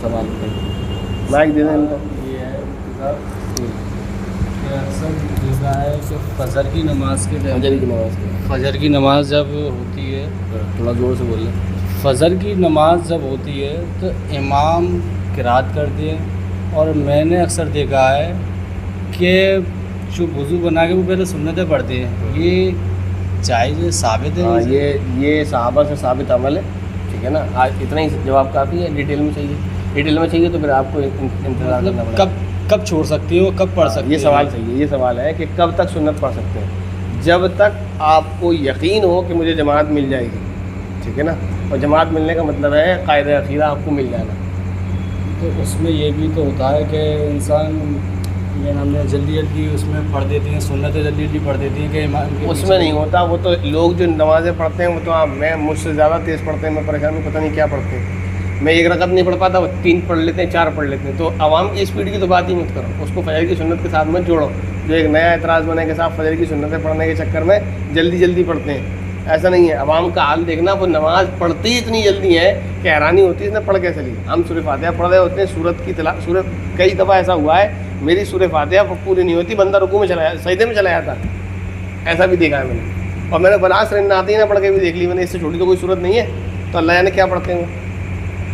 سوال بتائیے، مائک دے دیں ان کو۔ یہ ہے کہ اکثر دیکھا ہے کہ فجر کی نماز کے فجر کی نماز کے فجر کی نماز جب ہوتی ہے، تھوڑا زور سے بول لیں۔ فجر کی نماز جب ہوتی ہے تو امام قرات کرتے ہیں، اور میں نے اکثر دیکھا ہے کہ جو وضو بنا کے وہ پہلے سنتیں پڑھتے ہیں، یہ جائز ہے، ثابت ہے؟ ہاں، یہ صحابہ سے ثابت عمل ہے، ٹھیک ہے نا۔ آج اتنا ہی جواب کافی ہے، ڈیٹیل میں چاہیے، ڈیٹیل میں چاہیے تو پھر آپ کو انتظار کرنا مطلب پڑے گا۔ کب چھوڑ سکتی ہو، کب پڑھ سکتی یہ سوال صحیح ہے، یہ سوال ہے کہ کب تک سنت پڑھ سکتے ہیں؟ جب تک آپ کو یقین ہو کہ مجھے جماعت مل جائے گی، ٹھیک ہے نا۔ اور جماعت ملنے کا مطلب ہے قاعدہ اخیرہ آپ کو مل جانا۔ تو اس میں یہ بھی تو ہوتا ہے کہ انسان یہ ہم نے جلدی اس میں پڑھ دیتی ہیں، سنتیں جلدی پڑھ دیتی ہیں کہ امام کے اس میں نہیں ہوتا، وہ تو لوگ جو نمازیں پڑھتے ہیں وہ تو میں مجھ سے زیادہ تیز پڑھتے ہیں، میں پریشان ہوں، پتہ نہیں کیا پڑھتے ہیں۔ میں ایک رکعت نہیں پڑھ پاتا، وہ 3 پڑھ لیتے ہیں، 4 پڑھ لیتے ہیں۔ تو عوام کی اسپیڈ کی تو بات ہی مت کرو، اس کو فجر کی سنت کے ساتھ مت جوڑو۔ جو ایک نیا اعتراض بنے کہ صاحب فجر کی سنتیں پڑھنے کے چکر میں جلدی پڑھتے ہیں، ایسا نہیں ہے۔ عوام کا حال دیکھنا، وہ نماز پڑھتی ہی اتنی جلدی ہے کہ حیرانی ہوتی ہے اس نے پڑھ کیسے لی۔ ہم سورہ فاتحہ پڑھ رہے ہوتے ہیں، سورت کئی دفعہ ایسا ہوا ہے میری سورہ فاتحہ پوری نہیں ہوتی، بندہ رکوع میں چلا سجدے میں چلا جاتا، ایسا بھی دیکھا ہے میں نے۔ اور میں نے بلاس آتی نہ پڑھ کے بھی دیکھ لی میں نے، اس سے چھوٹی تو کوئی صورت نہیں ہے، تو اللہ جانے کیا پڑھتے ہیں۔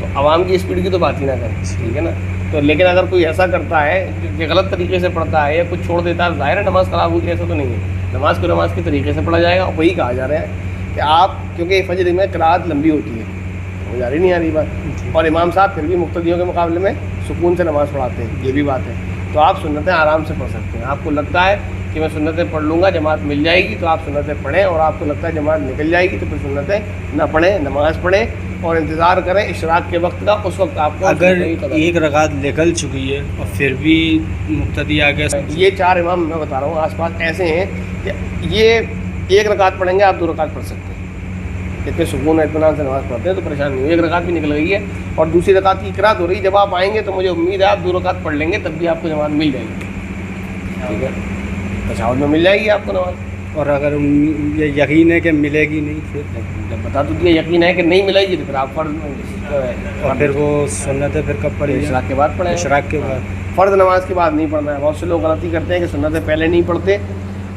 تو عوام کی اسپیڈ کی تو بات ہی نہ کریں، ٹھیک ہے نا۔ تو لیکن اگر کوئی ایسا کرتا ہے کہ غلط طریقے سے پڑھتا ہے یا کچھ چھوڑ دیتا ہے، ظاہر ہے نماز خراب ہوتی ہے، ایسا تو نہیں ہے۔ نماز کو نماز کے طریقے سے پڑھا جائے گا، اور وہی کہا جا رہا ہے کہ آپ، کیونکہ فجر میں قرات لمبی ہوتی ہے، ہو جا رہی نہیں آ رہی بات، اور امام صاحب پھر بھی مقتدیوں کے مقابلے میں سکون سے نماز پڑھاتے ہیں، یہ بھی بات ہے۔ تو آپ سنتیں آرام سے پڑھ سکتے ہیں۔ آپ کو لگتا ہے کہ میں سنتیں پڑھ لوں گا، جماعت مل جائے گی، تو آپ سنتیں پڑھیں، اور آپ کو لگتا ہے جماعت نکل جائے گی تو پھر سنتیں نہ پڑھیں، نماز پڑھیں اور انتظار کریں اشراق کے وقت کا۔ اس وقت آپ کو اگر ایک رکعت نکل چکی ہے اور پھر بھی مقتدی آ گئے، یہ 4 امام میں بتا رہا ہوں آس پاس ایسے ہیں کہ یہ 1 رکعت پڑھیں گے، آپ 2 رکعت پڑھ سکتے ہیں، اتنے سکون و اطمینان سے نماز پڑھتے ہیں تو پریشان نہیں ہو۔ 1 رکعت بھی نکل گئی ہے اور دوسری رکعت کی قرات ہو رہی ہے، جب آپ آئیں گے تو مجھے امید ہے آپ 2 رکعت پڑھ لیں گے، تب بھی آپ کو جماعت مل جائے گی، ٹھیک ہے، تشہد میں مل جائے گی آپ کو نماز۔ اور اگر یہ یقین ہے کہ ملے گی نہیں، پھر جب بتا تو دیا یقین ہے کہ نہیں ملے گی تو پھر آپ فرض اور پھر وہ سنتیں پھر کب پڑھی؟ اشراق کے بعد پڑھیں۔ اشراق کے بعد فرض نماز کے بعد نہیں پڑھنا ہے۔ بہت سے لوگ غلطی کرتے ہیں کہ سنتیں پہلے نہیں پڑھتے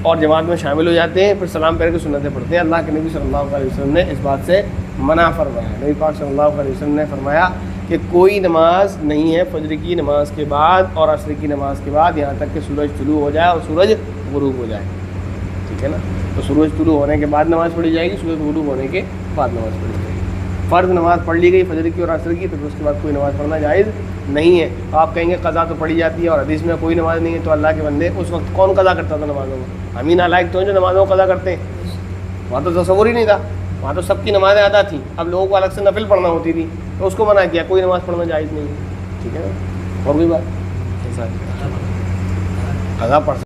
اور جماعت میں شامل ہو جاتے ہیں، پھر سلام پھیر کے سنتیں پڑھتے ہیں۔ اللہ کے نبی صلی اللہ علیہ وسلم نے اس بات سے منع فرمایا۔ نبی پاک صلی اللہ علیہ وسلم نے فرمایا کہ کوئی نماز نہیں ہے فجر کی نماز کے بعد اور عصر کی نماز کے بعد، یہاں تک کہ سورج طلوع ہو جائے اور سورج غروب ہو جائے، ٹھیک ہے نا۔ تو سورج طلوع ہونے کے بعد نماز پڑھی جائے گی، سورج غروب ہونے کے بعد نماز پڑھی جائے گی۔ فرض نماز پڑھ لی گئی فجر کی اور عصر کی، تو پھر اس کے بعد کوئی نماز پڑھنا جائز نہیں ہے۔ تو آپ کہیں گے قضا تو پڑھی جاتی ہے اور حدیث میں کوئی نماز نہیں ہے، تو اللہ کے بندے اس وقت کون قضا کرتا تھا نمازوں کو؟ ہم ہی نالائق تو ہیں جو نمازوں کو قضا کرتے ہیں۔ وہاں تو تصور ہی نہیں تھا، وہاں تو سب کی نمازیں ادا تھیں، اب لوگوں کو الگ سے نفل پڑھنا ہوتی تھی، تو اس کو منع کیا، کوئی نماز پڑھنا جائز نہیں ہے، ٹھیک ہے نا۔ اور کوئی بات قضا پڑھ